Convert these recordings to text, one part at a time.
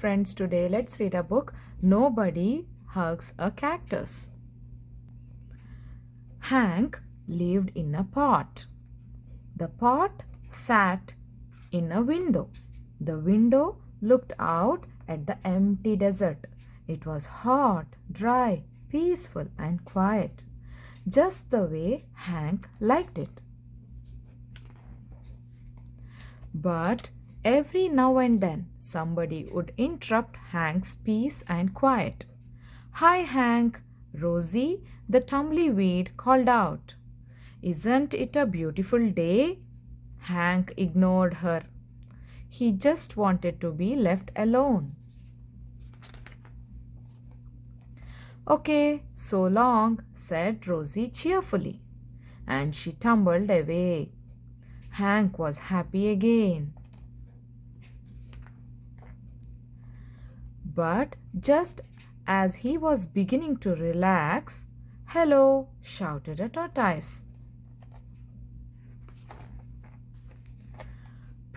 friends, today let's read a book, Nobody Hugs a Cactus. Hank lived in a pot. The pot sat in a window. The window looked out at the empty desert. It was hot, dry, peaceful, and quiet, just the way Hank liked it. But every now and then somebody would interrupt Hank's peace and quiet. "Hi, Hank!" Rosie, the tumbleweed, called out. "Isn't it a beautiful day?" Hank ignored her. He just wanted to be left alone. "Okay, so long," said Rosie cheerfully, and she tumbled away. Hank was happy again. But just as he was beginning to relax, "Hello!" shouted a tortoise.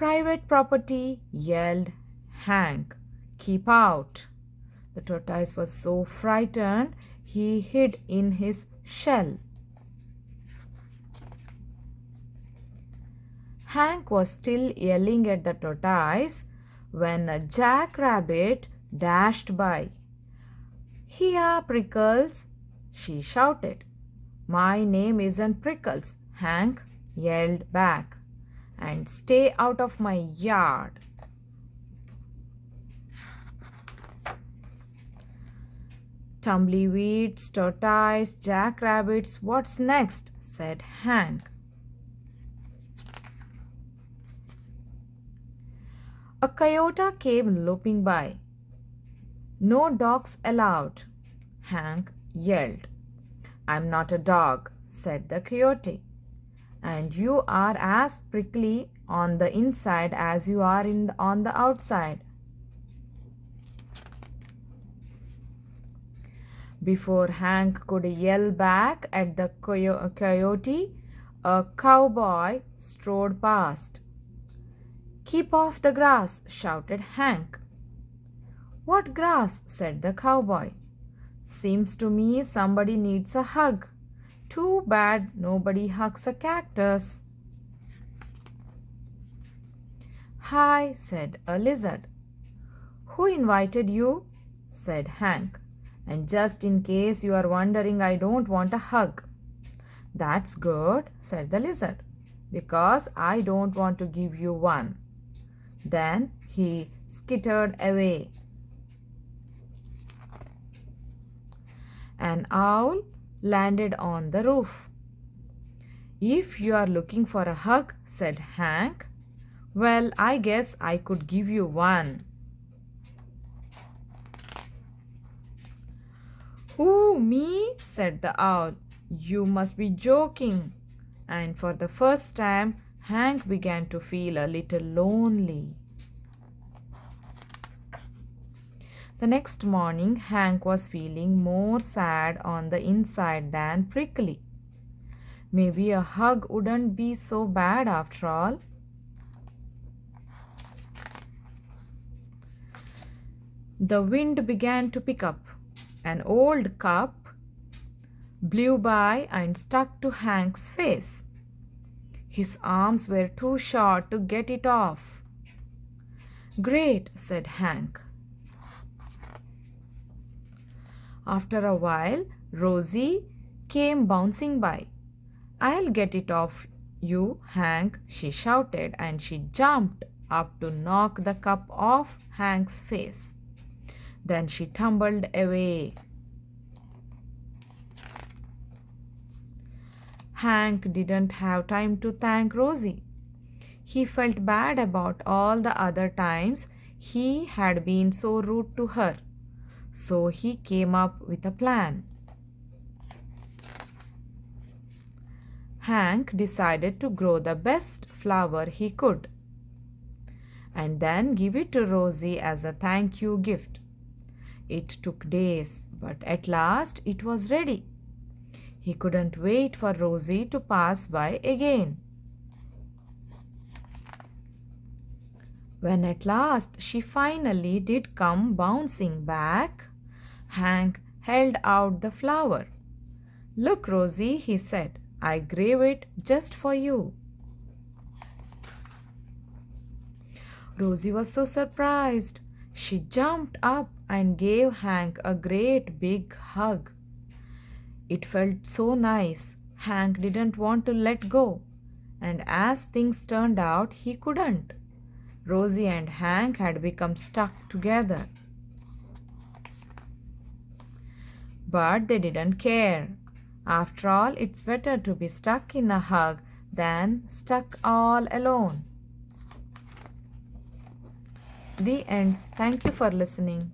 "Private property!" yelled Hank. "Keep out!" The tortoise was so frightened he hid in his shell. Hank was still yelling at the tortoise when a jackrabbit dashed by. "Here, Prickles!" she shouted. "My name isn't Prickles," Hank yelled back. "And stay out of my yard." "Tumbleweeds, tortoise, jackrabbits, what's next?" said Hank. A coyote came loping by. "No dogs allowed," Hank yelled. "I'm not a dog," said the coyote. "And you are as prickly on the inside as you are on the outside." Before Hank could yell back at the coyote, a cowboy strode past. "Keep off the grass!" shouted Hank. "What grass?" said the cowboy. "Seems to me somebody needs a hug. Too bad nobody hugs a cactus." "Hi," said a lizard. "Who invited you?" said Hank. "And just in case you are wondering, I don't want a hug." "That's good," said the lizard, "because I don't want to give you one." Then he skittered away. An owl landed on the roof. "If you are looking for a hug," said Hank, "well, I guess I could give you one." "Ooh, me?" said the owl. "You must be joking." And for the first time, Hank began to feel a little lonely. The next morning, Hank was feeling more sad on the inside than prickly. Maybe a hug wouldn't be so bad after all. The wind began to pick up. An old cup blew by and stuck to Hank's face. His arms were too short to get it off. "Great," said Hank. After a while, Rosie came bouncing by. "I'll get it off you, Hank," she shouted, and she jumped up to knock the cup off Hank's face. Then she tumbled away. Hank didn't have time to thank Rosie. He felt bad about all the other times he had been so rude to her. So he came up with a plan. Hank decided to grow the best flower he could and then give it to Rosie as a thank you gift. It took days, but at last it was ready. He couldn't wait for Rosie to pass by again. When at last she finally did come bouncing back, Hank held out the flower. Look, Rosie, he said, I gave it just for you. Rosie was so surprised. She jumped up and gave Hank a great big hug. It felt so nice. Hank didn't want to let go. And as things turned out, he couldn't. Rosie and Hank had become stuck together. But they didn't care. After all, it's better to be stuck in a hug than stuck all alone. The end. Thank you for listening.